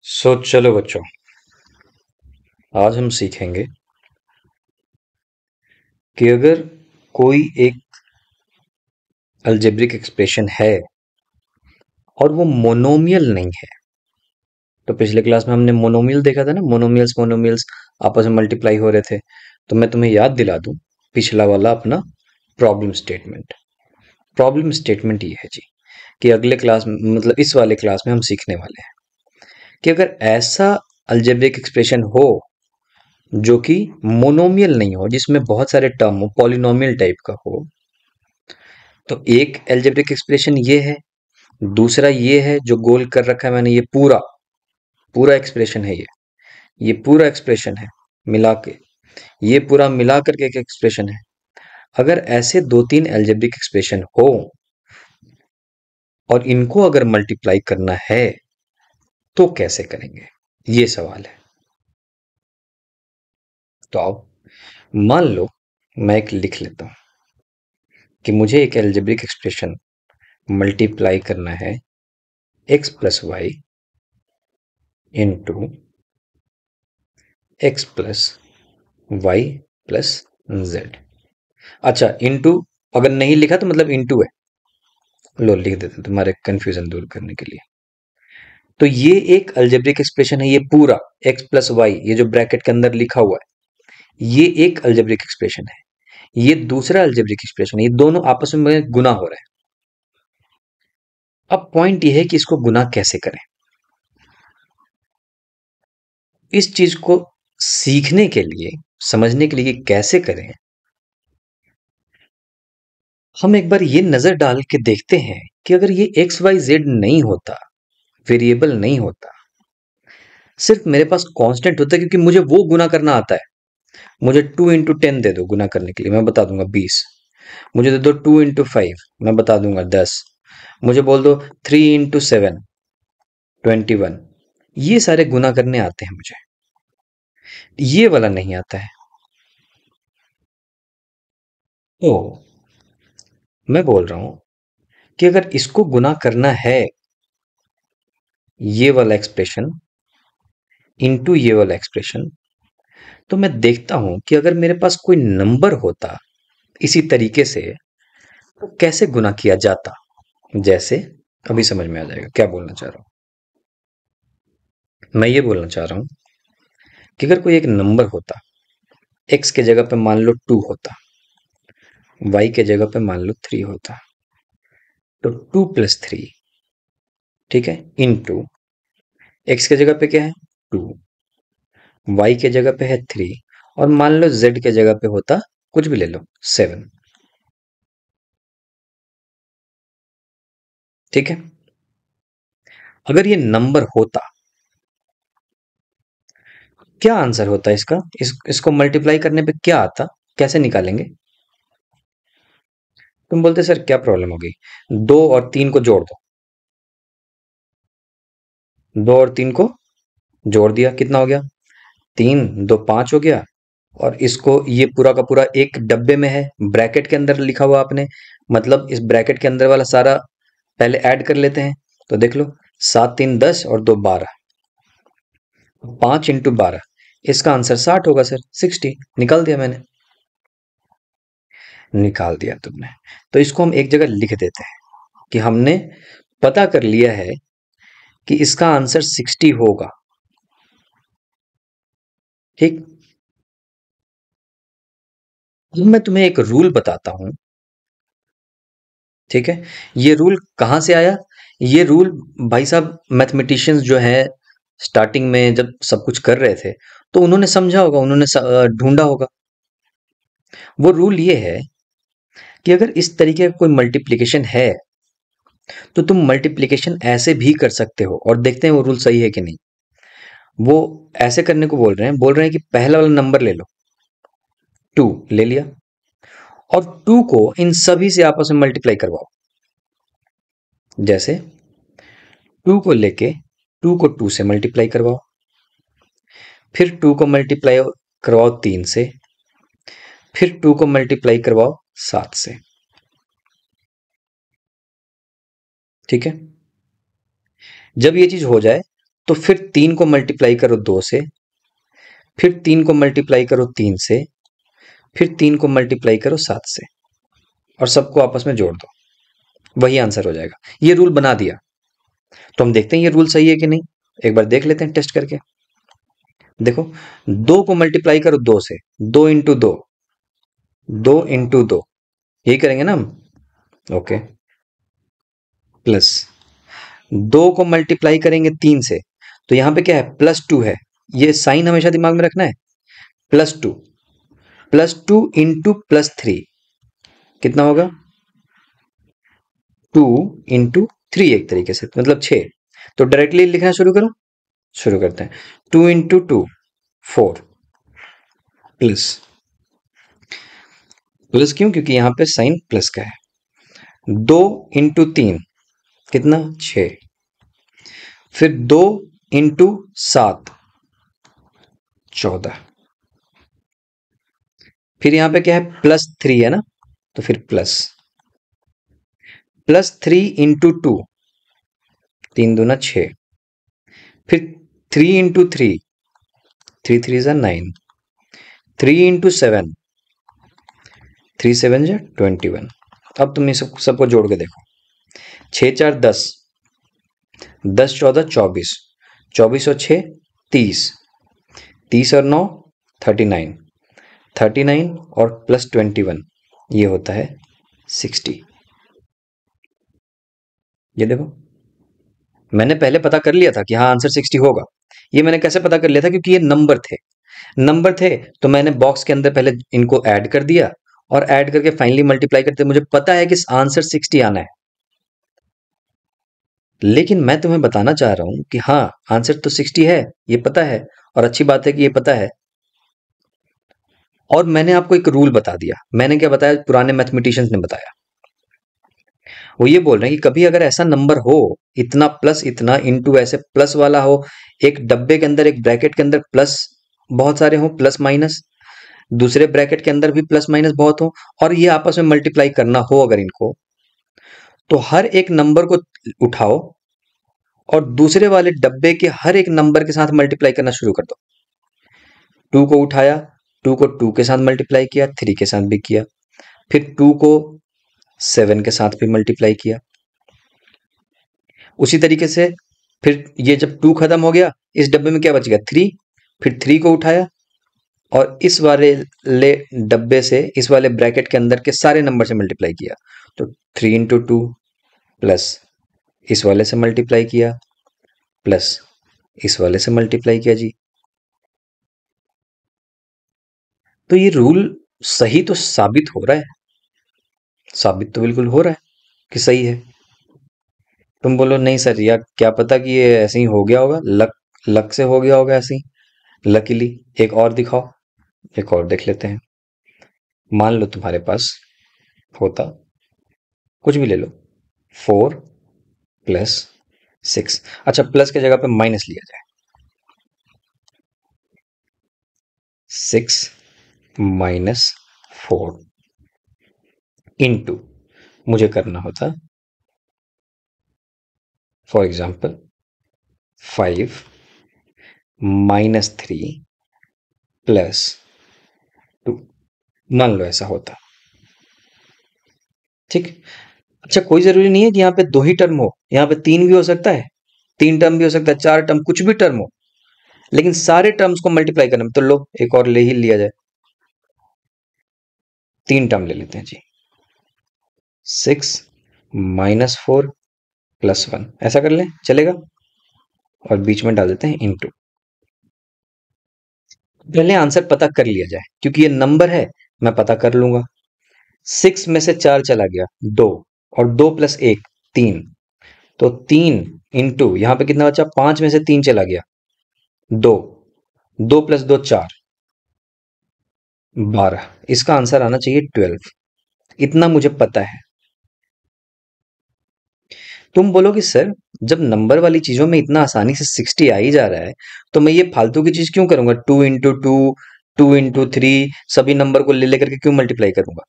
चलो बच्चों, आज हम सीखेंगे कि अगर कोई एक अलजेब्रिक एक्सप्रेशन है और वो मोनोमियल नहीं है। तो पिछले क्लास में हमने मोनोमियल देखा था ना, मोनोमियल्स मोनोमियल्स आपस में मल्टीप्लाई हो रहे थे। तो मैं तुम्हें याद दिला दूं पिछला वाला अपना प्रॉब्लम स्टेटमेंट। प्रॉब्लम स्टेटमेंट ये है जी कि अगले क्लास में, मतलब इस वाले क्लास में हम सीखने वाले हैं कि अगर ऐसा अलजेब्रिक एक्सप्रेशन हो जो कि मोनोमियल नहीं हो, जिसमें बहुत सारे टर्म हो, पॉलिनोमियल टाइप का हो, तो एक एल्जेब्रिक एक्सप्रेशन ये है। दूसरा ये है जो गोल कर रखा है मैंने, ये पूरा पूरा एक्सप्रेशन है। ये पूरा एक्सप्रेशन है मिला के, ये पूरा मिला करके एक एक्सप्रेशन है। अगर ऐसे दो तीन एल्जेब्रिक एक्सप्रेशन हो और इनको अगर मल्टीप्लाई करना है तो कैसे करेंगे, ये सवाल है। तो आओ, मान लो मैं एक लिख लेता हूं कि मुझे एक एल्जेब्रिक एक्सप्रेशन मल्टीप्लाई करना है x plus y into x plus Y plus z. अच्छा, इंटू अगर नहीं लिखा तो मतलब इंटू है। लो लिख देते तुम्हारे कंफ्यूजन दूर करने के लिए। तो ये एक अलजेब्रिक एक्सप्रेशन है, ये पूरा एक्स प्लस वाई, ये जो ब्रैकेट के अंदर लिखा हुआ है, ये एक अलजेब्रिक एक्सप्रेशन है। ये दूसरा अलजेब्रिक एक्सप्रेशन है। ये दोनों आपस में गुना हो रहे हैं। अब पॉइंट ये है कि इसको गुना कैसे करें। इस चीज को सीखने के लिए, समझने के लिए कि कैसे करें, हम एक बार ये नजर डाल के देखते हैं कि अगर ये एक्स वाई जेड नहीं होता, वेरिएबल नहीं होता, सिर्फ मेरे पास कांस्टेंट होता, क्योंकि मुझे वो गुना करना आता है। मुझे 2 इंटू 10 दे दो गुना करने के लिए, मैं बता दूंगा 20। मुझे दे दो 2 इंटू 5, मैं बता दूंगा 10। मुझे बोल दो 3 इंटू 7, 21। ये सारे गुना करने आते हैं मुझे, ये वाला नहीं आता है। तो मैं बोल रहा हूं कि अगर इसको गुना करना है, ये वाला एक्सप्रेशन इंटू ये वाला एक्सप्रेशन, तो मैं देखता हूं कि अगर मेरे पास कोई नंबर होता इसी तरीके से, तो कैसे गुना किया जाता। जैसे अभी समझ में आ जाएगा क्या बोलना चाह रहा हूं। मैं ये बोलना चाह रहा हूं कि अगर कोई एक नंबर होता, एक्स के जगह पे मान लो 2 होता, वाई के जगह पे मान लो 3 होता, तो 2 + 3, ठीक है, इंटू एक्स के जगह पे क्या है 2, वाई के जगह पे है 3, और मान लो जेड के जगह पे होता, कुछ भी ले लो, 7। ठीक है, अगर ये नंबर होता, क्या आंसर होता इसका, इसको मल्टीप्लाई करने पे क्या आता, कैसे निकालेंगे। तुम बोलते सर क्या प्रॉब्लम हो गई, 2 और 3 को जोड़ दो। 2 और 3 को जोड़ दिया, कितना हो गया, 3 2 5 हो गया। और इसको, ये पूरा का पूरा एक डब्बे में है, ब्रैकेट के अंदर लिखा हुआ आपने, मतलब इस ब्रैकेट के अंदर वाला सारा पहले ऐड कर लेते हैं। तो देख लो, 7 3 10 और 2 12, 5 इंटू 12, इसका आंसर 60 होगा सर, 60 निकाल दिया मैंने। निकाल दिया तुमने, तो इसको हम एक जगह लिख देते हैं कि हमने पता कर लिया है कि इसका आंसर 60 होगा। ठीक, अब मैं तुम्हें एक रूल बताता हूं। ठीक है, ये रूल कहां से आया, ये रूल भाई साहब मैथमेटिशियंस जो है स्टार्टिंग में जब सब कुछ कर रहे थे, तो उन्होंने समझा होगा, उन्होंने ढूंढा होगा। वो रूल ये है कि अगर इस तरीके का कोई मल्टीप्लिकेशन है, तो तुम मल्टीप्लिकेशन ऐसे भी कर सकते हो, और देखते हैं वो रूल सही है कि नहीं। वो ऐसे करने को बोल रहे हैं कि पहला वाला नंबर ले लो, 2 ले लिया, और 2 को इन सभी से आपस में मल्टीप्लाई करवाओ। जैसे 2 को लेके 2 को 2 से मल्टीप्लाई करवाओ, फिर 2 को मल्टीप्लाई करवाओ 3 से, फिर 2 को मल्टीप्लाई करवाओ 7 से। ठीक है, जब ये चीज हो जाए तो फिर 3 को मल्टीप्लाई करो 2 से, फिर 3 को मल्टीप्लाई करो 3 से, फिर 3 को मल्टीप्लाई करो 7 से, और सबको आपस में जोड़ दो, वही आंसर हो जाएगा। ये रूल बना दिया। तो हम देखते हैं ये रूल सही है कि नहीं, एक बार देख लेते हैं टेस्ट करके। देखो, 2 को मल्टीप्लाई करो 2 से, 2 इंटू 2, 2 इंटू 2, यही करेंगे ना हम। ओके, प्लस 2 को मल्टीप्लाई करेंगे 3 से, तो यहां पे क्या है, +2 है, ये साइन हमेशा दिमाग में रखना है, +2, +2 इंटू +3 कितना होगा, 2 इंटू 3 एक तरीके से, मतलब 6। तो डायरेक्टली लिखना शुरू करो, शुरू करते हैं। 2 इंटू 2 4, प्लस, प्लस क्यों, क्योंकि यहां पे साइन प्लस का है। 2 इंटू 3 कितना, 6, फिर 2 इंटू 7 14, फिर यहां पे क्या है, +3 है ना, तो फिर +3 इंटू 2, 3 दूना 6, फिर 3 इंटू 3, 3 3 जा 9, 3 इंटू 7, 3 7 जा 21। अब तुम ये सबको जोड़ के देखो, 6 4 10, 10 14 24, 24 और 6 30, 30 और 9 39, 39 और प्लस 21, ये होता है 60। ये देखो, मैंने पहले पता कर लिया था कि हाँ आंसर 60 होगा। ये मैंने कैसे पता कर लिया था, क्योंकि ये नंबर थे, नंबर थे तो मैंने बॉक्स के अंदर पहले इनको ऐड कर दिया, और ऐड करके फाइनली मल्टीप्लाई करते मुझे पता है कि आंसर 60 आना है। लेकिन मैं तुम्हें बताना चाह रहा हूं कि हाँ आंसर तो 60 है, ये पता है, और अच्छी बात है कि ये पता है। और मैंने आपको एक रूल बता दिया। मैंने क्या बताया, पुराने मैथमेटिशियंस ने बताया। वो ये बोल रहे हैं कि कभी अगर ऐसा नंबर हो, इतना प्लस इतना इंटू ऐसे प्लस वाला हो, एक डब्बे के अंदर, एक ब्रैकेट के अंदर प्लस बहुत सारे हो, प्लस माइनस, दूसरे ब्रैकेट के अंदर भी प्लस माइनस बहुत हो, और ये आपस में मल्टीप्लाई करना हो अगर इनको, तो हर एक नंबर को उठाओ और दूसरे वाले डब्बे के हर एक नंबर के साथ मल्टीप्लाई करना शुरू कर दो। 2 को उठाया, 2 को 2 के साथ मल्टीप्लाई किया, 3 के साथ भी किया, फिर 2 को 7 के साथ भी मल्टीप्लाई किया। उसी तरीके से फिर ये जब 2 खत्म हो गया, इस डब्बे में क्या बच गया, 3, फिर 3 को उठाया और इस वाले डब्बे से, इस वाले ब्रैकेट के अंदर के सारे नंबर से मल्टीप्लाई किया, तो 3 इंटू 2 प्लस इस वाले से मल्टीप्लाई किया, प्लस इस वाले से मल्टीप्लाई किया जी। तो ये रूल सही तो साबित हो रहा है, साबित तो बिल्कुल हो रहा है कि सही है। तुम बोलो नहीं सर, या क्या पता कि ये ऐसे ही हो गया होगा, लक, लक से हो गया होगा ऐसे ही, लकीली। एक और दिखाओ, एक और देख लेते हैं। मान लो तुम्हारे पास होता, कुछ भी ले लो, 4 प्लस 6, अच्छा प्लस की जगह पे माइनस लिया जाए, 6 माइनस 4 इंटू, मुझे करना होता फॉर एग्जाम्पल 5 माइनस 3 प्लस 2, मान लो ऐसा होता, ठीक। अच्छा कोई जरूरी नहीं है कि यहाँ पे 2 ही टर्म हो, यहाँ पे 3 भी हो सकता है, 3 टर्म भी हो सकता है, 4 टर्म, कुछ भी टर्म हो, लेकिन सारे टर्म्स को मल्टीप्लाई करने में, तो लो एक और ले ही लिया जाए, 3 टर्म ले लेते हैं जी, 6 माइनस 4 प्लस 1, ऐसा कर लें, चलेगा। और बीच में डाल देते हैं इंटू। पहले आंसर पता कर लिया जाए, क्योंकि ये नंबर है, मैं पता कर लूंगा। 6 में से 4 चला गया, 2, और 2 प्लस 1 3, तो 3 इंटू यहां पे कितना बचा, 5 में से 3 चला गया, 2, 2 प्लस 2 4, 12, इसका आंसर आना चाहिए 12। इतना मुझे पता है। तुम बोलोगे सर, जब नंबर वाली चीजों में इतना आसानी से 60 आ ही जा रहा है, तो मैं ये फालतू की चीज क्यों करूंगा, 2 इंटू 2, 2 इंटू 3, सभी नंबर को ले लेकर के क्यों मल्टीप्लाई करूंगा।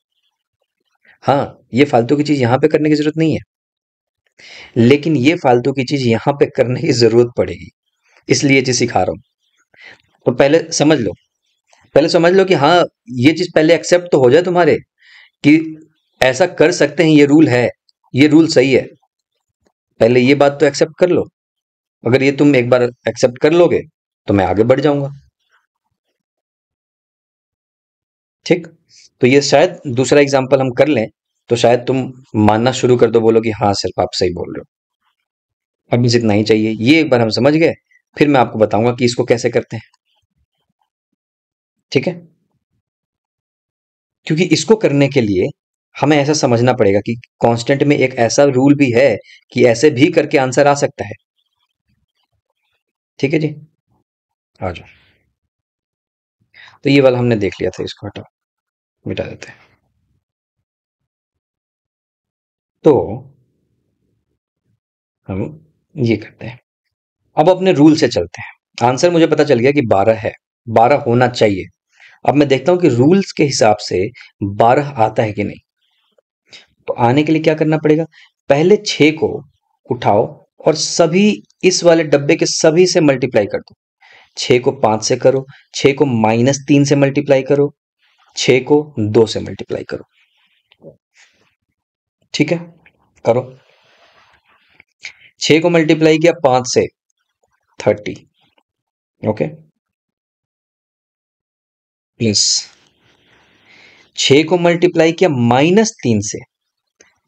हाँ, ये फालतू की चीज यहां पे करने की जरूरत नहीं है, लेकिन ये फालतू की चीज यहां पे करने की जरूरत पड़ेगी। इसलिए ये चीज सिखा रहा हूं। तो पहले समझ लो कि हाँ, ये चीज पहले एक्सेप्ट तो हो जाए तुम्हारे कि ऐसा कर सकते हैं, ये रूल है, ये रूल सही है। पहले ये बात तो एक्सेप्ट कर लो। अगर ये तुम एक बार एक्सेप्ट कर लोगे तो मैं आगे बढ़ जाऊंगा। ठीक। तो ये शायद दूसरा एग्जाम्पल हम कर लें तो शायद तुम मानना शुरू कर दो, बोलो कि हाँ सिर्फ आप सही बोल रहे हो। अब बस इतना ही चाहिए, ये एक बार हम समझ गए, फिर मैं आपको बताऊंगा कि इसको कैसे करते हैं। ठीक है। क्योंकि इसको करने के लिए हमें ऐसा समझना पड़ेगा कि कांस्टेंट में एक ऐसा रूल भी है कि ऐसे भी करके आंसर आ सकता है। ठीक है जी, आ जाओ। तो ये वाला हमने देख लिया था, इसको हटाओ, मिटा देते हैं। तो हम ये करते हैं, अब अपने रूल से चलते हैं। आंसर मुझे पता चल गया कि 12 है, 12 होना चाहिए। अब मैं देखता हूं कि रूल्स के हिसाब से 12 आता है कि नहीं। तो आने के लिए क्या करना पड़ेगा, पहले 6 को उठाओ और सभी इस वाले डब्बे के सभी से मल्टीप्लाई कर दो। 6 को 5 से करो, 6 को -3 से मल्टीप्लाई करो, 6 को 2 से मल्टीप्लाई करो। ठीक है, करो। 6 को मल्टीप्लाई किया 5 से, 30। ओके, प्लस 6 को मल्टीप्लाई किया -3 से,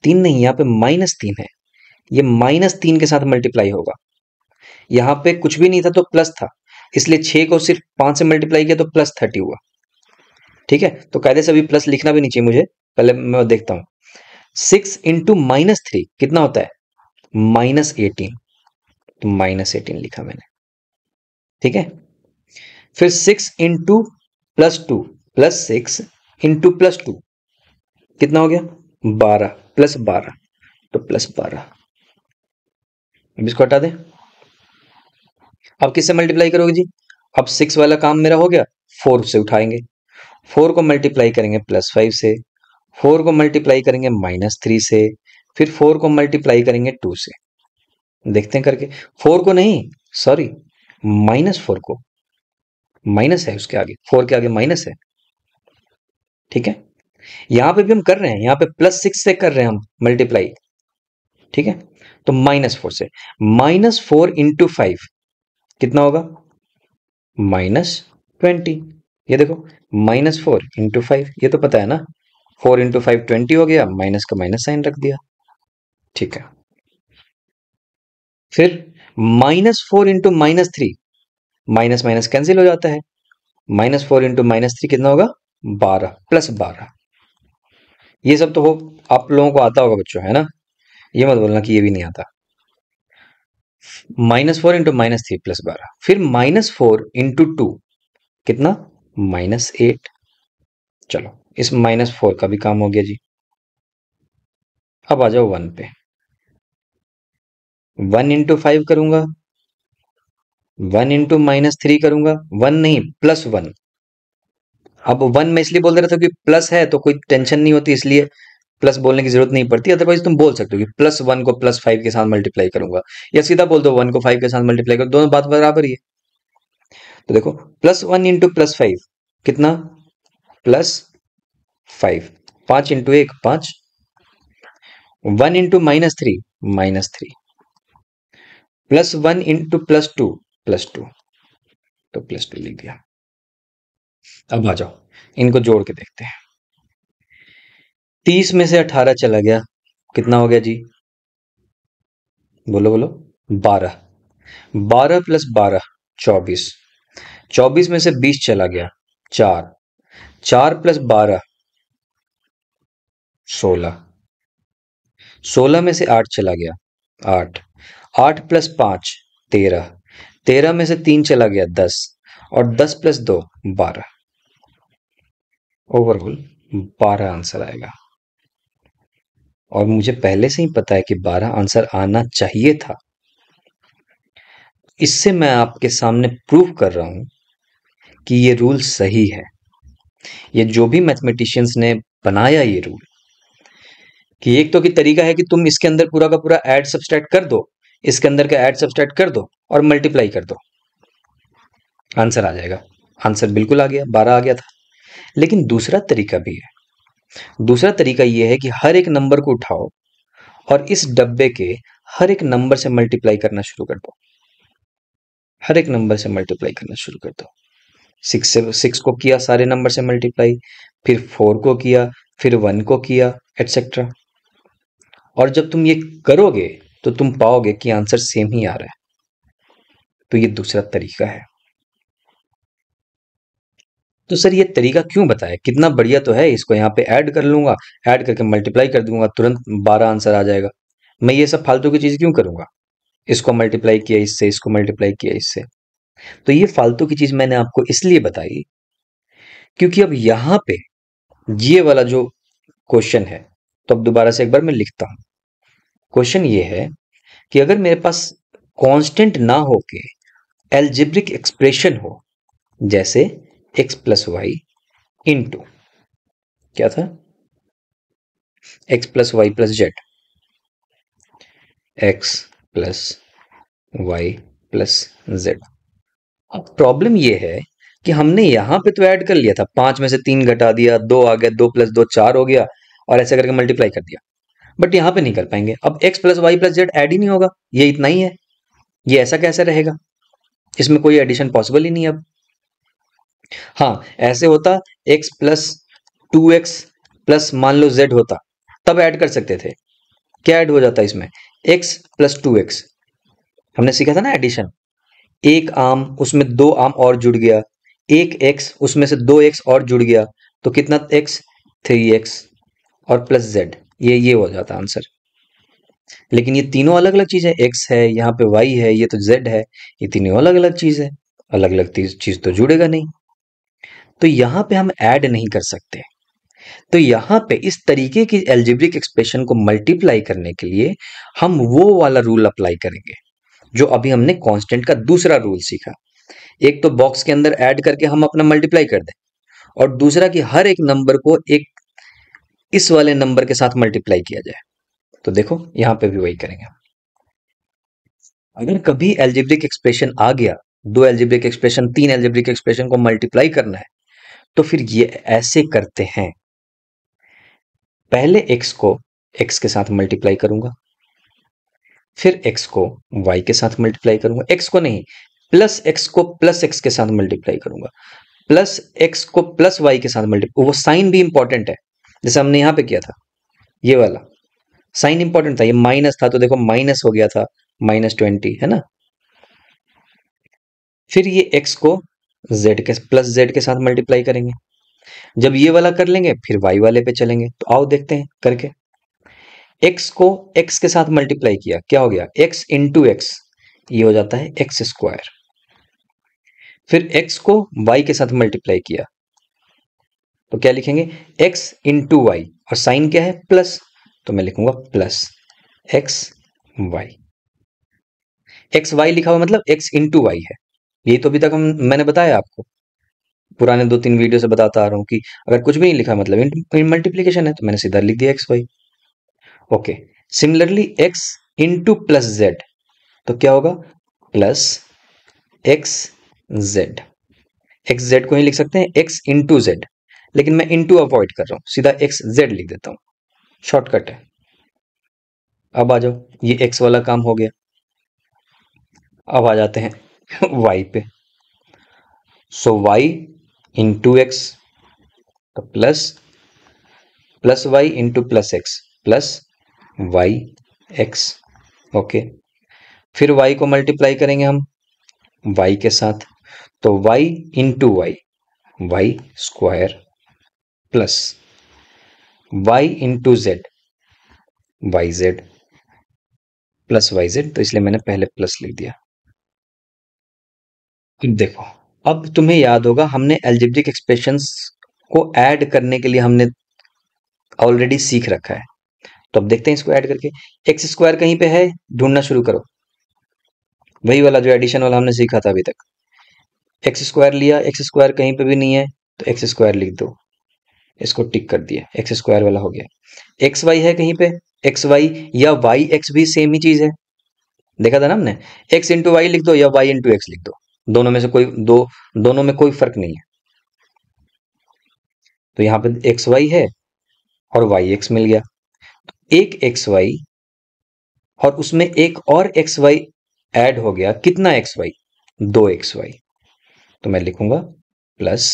3 नहीं, यहां पे -3 है, ये -3 के साथ मल्टीप्लाई होगा। यहां पे कुछ भी नहीं था तो प्लस था, इसलिए 6 को सिर्फ 5 से मल्टीप्लाई किया तो +30 हुआ। ठीक है, तो कायदे से अभी प्लस लिखना भी नहीं चाहिए मुझे, पहले मैं देखता हूं। 6 इंटू -3 कितना होता है, -18। तो -18 लिखा मैंने। ठीक है, फिर 6 इंटू +2, +6 इंटू +2 कितना हो गया, 12, +12, तो +12। अब इसको हटा दें। अब किससे मल्टीप्लाई करोगे जी, अब 6 वाला काम मेरा हो गया, 4 से उठाएंगे, 4 को मल्टीप्लाई करेंगे +5 से, 4 को मल्टीप्लाई करेंगे -3 से, फिर 4 को मल्टीप्लाई करेंगे 2 से। देखते हैं करके, 4 को नहीं, सॉरी, -4 को, माइनस है उसके आगे, 4 के आगे माइनस है। ठीक है, यहां पे भी हम कर रहे हैं, यहां पे +6 से कर रहे हैं हम मल्टीप्लाई। ठीक है, तो -4 से, -4 इंटू 5 कितना होगा, -20। ये देखो, -4 इंटू 5, ये तो पता है ना, 4 इंटू 5 20 हो गया, माइनस का माइनस साइन रख दिया। ठीक है, फिर -4 इंटू -3, माइनस माइनस कैंसिल हो जाता है, -4 इंटू -3 कितना होगा, 12, +12। ये सब तो हो आप लोगों को आता होगा बच्चों, है ना, ये मत बोलना कि ये भी नहीं आता। -4 इंटू -3 +12, फिर -4 इंटू 2 कितना, -8। चलो, इस -4 का भी काम हो गया जी। अब आ जाओ 1 पे, 1 इंटू 5 करूंगा, 1 इंटू -3 करूंगा, 1 नहीं, +1। अब 1 मैं इसलिए बोल रहा था कि प्लस है तो कोई टेंशन नहीं होती, इसलिए प्लस बोलने की जरूरत नहीं पड़ती। अदरवाइज तुम बोल सकते हो कि +1 को +5 के साथ मल्टीप्लाई करूंगा, या सीधा बोल दो 1 को 5 के साथ मल्टीप्लाई करो, दोनों बात बराबर ही है। तो देखो, +1 इंटू +5 कितना, +5, 5 इंटू 1 5, 1 इंटू -3 -3, +1 इंटू +2 +2, तो +2 लिख दिया। अब आ जाओ, इनको जोड़ के देखते हैं। 30 में से 18 चला गया, कितना हो गया जी, बोलो बोलो, 12, 12 + 12 24, 24 में से 20 चला गया, 4, 4 + 12 16, 16 में से 8 चला गया, 8, 8 + 5 13, 13 में से 3 चला गया, 10, और 10 + 2 12। ओवरऑल 12 आंसर आएगा, और मुझे पहले से ही पता है कि 12 आंसर आना चाहिए था। इससे मैं आपके सामने प्रूव कर रहा हूं कि ये रूल सही है। ये जो भी मैथमेटिशियंस ने बनाया ये रूल, कि एक तो की तरीका है कि तुम इसके अंदर पूरा का पूरा ऐड सब्सट्रैक्ट कर दो, इसके अंदर का ऐड सब्सट्रैक्ट कर दो और मल्टीप्लाई कर दो। आंसर आ जाएगा। आंसर बिल्कुल आ गया, 12 आ गया था। लेकिन दूसरा तरीका भी है। दूसरा तरीका ये है कि हर एक नंबर को उठाओ और इस डब्बे के हर एक नंबर से मल्टीप्लाई करना शुरू कर दो। हर एक नंबर से मल्टीप्लाई करना शुरू कर दो। 6 को किया सारे नंबर से मल्टीप्लाई, फिर 4 को किया, फिर 1 को किया, एटसेट्रा। और जब तुम ये करोगे तो तुम पाओगे कि आंसर सेम ही आ रहा है। तो ये दूसरा तरीका है। तो सर ये तरीका क्यों बताया? कितना बढ़िया तो है। इसको यहाँ पे ऐड कर लूंगा, ऐड करके मल्टीप्लाई कर दूंगा, तुरंत 12 आंसर आ जाएगा। मैं ये सब फालतू की चीज क्यों करूंगा? इसको मल्टीप्लाई किया इससे, इसको मल्टीप्लाई किया इससे। तो ये फालतू की चीज मैंने आपको इसलिए बताई क्योंकि अब यहाँ पे ये वाला जो क्वेश्चन है, तो अब दोबारा से एक बार मैं लिखता हूं। क्वेश्चन ये है कि अगर मेरे पास कांस्टेंट ना होके एल्जेब्रिक एक्सप्रेशन हो, जैसे x प्लस वाई इंटू क्या था, x plus Y plus z, x plus Y plus z. अब प्रॉब्लम ये है कि हमने यहां पे तो ऐड कर लिया था, 5 में से 3 घटा दिया, 2 आ गया, 2 प्लस 2 4 हो गया, और ऐसे करके मल्टीप्लाई कर दिया। बट यहां पे नहीं कर पाएंगे। अब x plus Y plus Z add ही नहीं होगा, ये इतना ही है। ये ऐसा कैसे रहेगा? इसमें कोई एडिशन पॉसिबल ही नहीं है अब। हाँ, ऐसे होता x प्लस 2x प्लस मान लो z होता, तब ऐड कर सकते थे। क्या ऐड हो जाता इसमें? x plus 2x। हमने सीखा था ना एडिशन। एक आम उसमें 2 आम और जुड़ गया, एक x उसमें से 2x और जुड़ गया, तो कितना x? 3x और प्लस z। ये हो जाता आंसर। लेकिन ये तीनों अलग अलग चीज है। x है, यहाँ पे y है, ये तो z है। ये तीनों अलग अलग चीज है। अलग अलग चीज तो जुड़ेगा नहीं। तो यहाँ पे हम ऐड नहीं कर सकते। तो यहाँ पे इस तरीके की एल्जेब्रिक एक्सप्रेशन को मल्टीप्लाई करने के लिए हम वो वाला रूल अप्लाई करेंगे जो अभी हमने कांस्टेंट का दूसरा रूल सीखा। एक तो बॉक्स के अंदर ऐड करके हम अपना मल्टीप्लाई कर दें, और दूसरा कि हर एक नंबर को एक इस वाले नंबर के साथ मल्टीप्लाई किया जाए। तो देखो यहाँ पे भी वही करेंगे। अगर कभी एल्जेब्रिक एक्सप्रेशन आ गया, 2 एल्जेब्रिक एक्सप्रेशन, 3 एल्जेब्रिक एक्सप्रेशन को मल्टीप्लाई करना है, तो फिर ये ऐसे करते हैं। पहले x को x के साथ मल्टीप्लाई करूंगा, फिर x को y के साथ मल्टीप्लाई करूंगा, x को नहीं, प्लस x को प्लस x के साथ मल्टीप्लाई करूंगा, प्लस x को प्लस y के साथ मल्टीप्लाई। वो साइन भी इंपॉर्टेंट है, जैसे हमने यहां पे किया था। ये वाला साइन इंपॉर्टेंट था, ये माइनस था तो देखो माइनस हो गया था, -20 है ना। फिर ये x को z के प्लस z के साथ मल्टीप्लाई करेंगे। जब ये वाला कर लेंगे फिर y वाले पे चलेंगे। तो आओ देखते हैं करके। x को x के साथ मल्टीप्लाई किया, क्या हो गया? x इंटू एक्स, ये हो जाता है एक्स स्क्वायर। फिर x को y के साथ मल्टीप्लाई किया, तो क्या लिखेंगे? x इंटू वाई, और साइन क्या है? प्लस, तो मैं लिखूंगा plus x y. X y लिखा हुआ मतलब x इंटू वाई है। यही तो अभी तक मैंने बताया आपको, पुराने 2-3 वीडियो से बताता आ रहा हूं कि अगर कुछ भी नहीं लिखा मतलब मल्टीप्लीकेशन है, तो मैंने सीधा लिख दिया x y. Okay, similarly x into plus z, तो क्या होगा? Plus x z. X z को ही लिख सकते हैं x इंटू जेड, लेकिन मैं इंटू अवॉइड कर रहा हूं, सीधा एक्स जेड लिख देता हूं, शॉर्टकट है। अब आ जाओ, ये x वाला काम हो गया। अब आ जाते हैं y पे। सो y इंटू एक्स, तो plus y into plus x, plus y x. Okay, फिर y को मल्टीप्लाई करेंगे हम y के साथ, तो y into y, y square, plus y into z, y z, plus y z. तो इसलिए मैंने पहले प्लस लिख दिया। देखो, अब तुम्हें याद होगा हमने एल्जेब्रिक एक्सप्रेशंस को ऐड करने के लिए हमने ऑलरेडी सीख रखा है। तो अब देखते हैं इसको ऐड करके। एक्स स्क्वायर कहीं पे है, ढूंढना शुरू करो। वही वाला जो एडिशन वाला हमने सीखा था अभी तक। एक्स स्क्वायर लिया, एक्स स्क्वायर कहीं पे भी नहीं है, तो एक्स स्क्वायर लिख दो। इसको टिक कर दिया, एक्स स्क्वायर वाला हो गया। एक्स वाई है कहीं पे, एक्स वाई या वाई एक्स भी सेम ही चीज है। देखा था ना हमने, एक्स इंटू वाई लिख दो या वाई इंटू एक्स लिख दो, दोनों में से कोई दो, दोनों में कोई फर्क नहीं है। तो यहाँ पे एक्स वाई है और वाई एक्स मिल गया। एक एक्स वाई और उसमें एक और एक्स वाई ऐड हो गया, कितना एक्स वाई? दो एक्स वाई। तो मैं लिखूंगा प्लस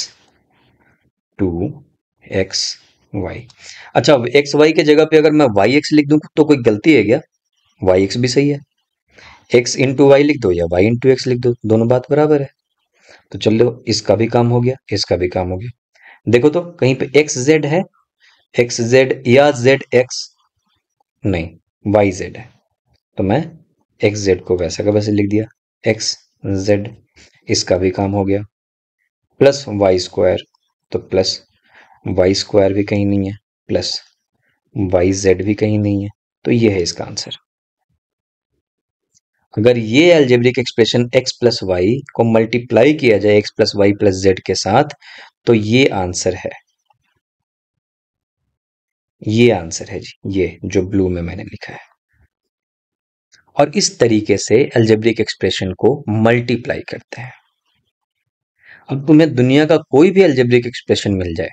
टू एक्स वाई। अच्छा, अब एक्स वाई के जगह पे अगर मैं वाई एक्स लिख दूं तो कोई गलती है क्या? वाई एक्स भी सही है। एक्स इंटू वाई लिख दो या वाई इंटू एक्स लिख दो, दोनों बात बराबर है। तो चलो, इसका भी काम हो गया, इसका भी काम हो गया। देखो तो कहीं पे एक्स जेड है, एक्स जेड या जेड एक्स? नहीं, वाई जेड है। तो मैं एक्स जेड को वैसा का वैसे लिख दिया, एक्स जेड। इसका भी काम हो गया। प्लस वाई स्क्वायर, तो प्लस वाई स्क्वायर भी कहीं नहीं है, प्लस वाई जेड भी कहीं नहीं है। तो ये है इसका आंसर। अगर ये algebraic expression x plus y को मल्टीप्लाई किया जाए x plus Y plus z के साथ, तो ये आंसर है। ये आंसर है जी, ये जो ब्लू में मैंने लिखा है। और इस तरीके से एल्जेब्रिक एक्सप्रेशन को मल्टीप्लाई करते हैं। अब तुम्हें दुनिया का कोई भी एल्जेब्रिक एक्सप्रेशन मिल जाए,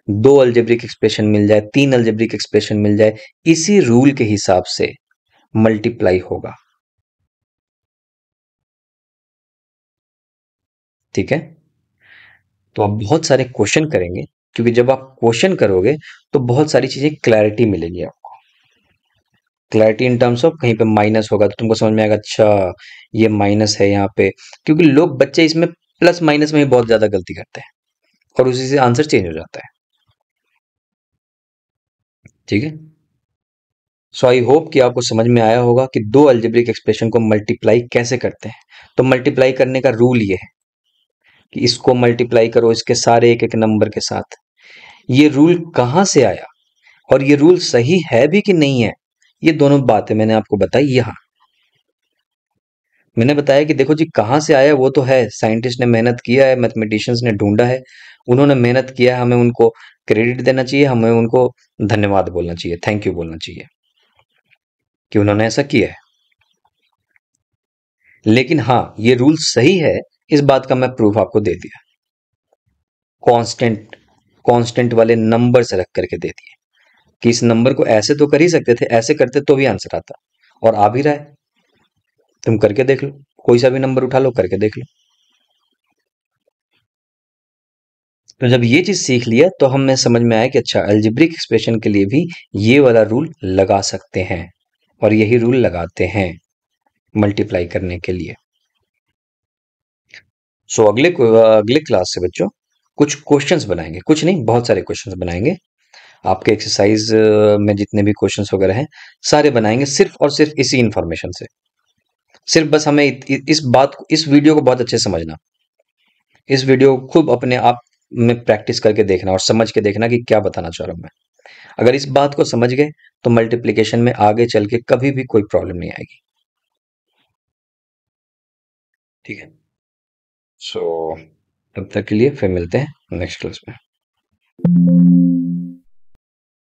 दो अल्जेब्रिक एक्सप्रेशन मिल जाए, तीन अल्जेब्रिक एक्सप्रेशन मिल जाए, इसी रूल के हिसाब से मल्टीप्लाई होगा। ठीक है? तो आप बहुत सारे क्वेश्चन करेंगे, क्योंकि जब आप क्वेश्चन करोगे तो बहुत सारी चीजें क्लैरिटी मिलेगी आपको। क्लैरिटी इन टर्म्स ऑफ कहीं पे माइनस होगा तो तुमको समझ में आएगा, अच्छा ये माइनस है यहाँ पे। क्योंकि लोग बच्चे इसमें प्लस माइनस में ही बहुत ज्यादा गलती करते हैं और उसी से आंसर चेंज हो जाता है। ठीक है? सो आई होप कि आपको समझ में आया होगा कि दो अलजेब्रिक एक्सप्रेशन को मल्टीप्लाई कैसे करते हैं। तो मल्टीप्लाई करने का रूल ये है कि इसको मल्टीप्लाई करो इसके सारे एक एक नंबर के साथ। ये रूल कहां से आया और ये रूल सही है भी कि नहीं है, ये दोनों बातें मैंने आपको बताई यहां। मैंने बताया कि देखो जी, कहां से आया वो तो है, साइंटिस्ट ने मेहनत किया है, मैथमेटिशियंस ने ढूंढा है, उन्होंने मेहनत किया है, हमें उनको क्रेडिट देना चाहिए, हमें उनको धन्यवाद बोलना चाहिए, थैंक यू बोलना चाहिए कि उन्होंने ऐसा किया है। लेकिन हाँ, ये रूल सही है, इस बात का मैं प्रूफ आपको दे दिया। कांस्टेंट, कांस्टेंट वाले नंबर से रख करके दे दिए कि इस नंबर को ऐसे तो कर ही सकते थे, ऐसे करते तो भी आंसर आता, और आ भी रहा है। तुम करके देख लो, कोई सा भी नंबर उठा लो, करके देख लो। तो जब ये चीज सीख लिया तो हमें समझ में आया कि अच्छा, अलजेब्रिक एक्सप्रेशन के लिए भी ये वाला रूल लगा सकते हैं, और यही रूल लगाते हैं मल्टीप्लाई करने के लिए। सो अगले क्लास से बच्चों कुछ क्वेश्चंस बनाएंगे, कुछ नहीं बहुत सारे क्वेश्चंस बनाएंगे। आपके एक्सरसाइज में जितने भी क्वेश्चंस वगैरह हैं सारे बनाएंगे, सिर्फ और सिर्फ इसी इंफॉर्मेशन से। सिर्फ बस हमें इस बात को, इस वीडियो को बहुत अच्छे से समझना, इस वीडियो को खूब अपने आप में प्रैक्टिस करके देखना और समझ के देखना कि क्या बताना चाह रहा हूं मैं। अगर इस बात को समझ गए तो मल्टीप्लिकेशन में आगे चल के कभी भी कोई प्रॉब्लम नहीं आएगी। ठीक है? सो तब तक के लिए फिर मिलते हैं नेक्स्ट क्लास में।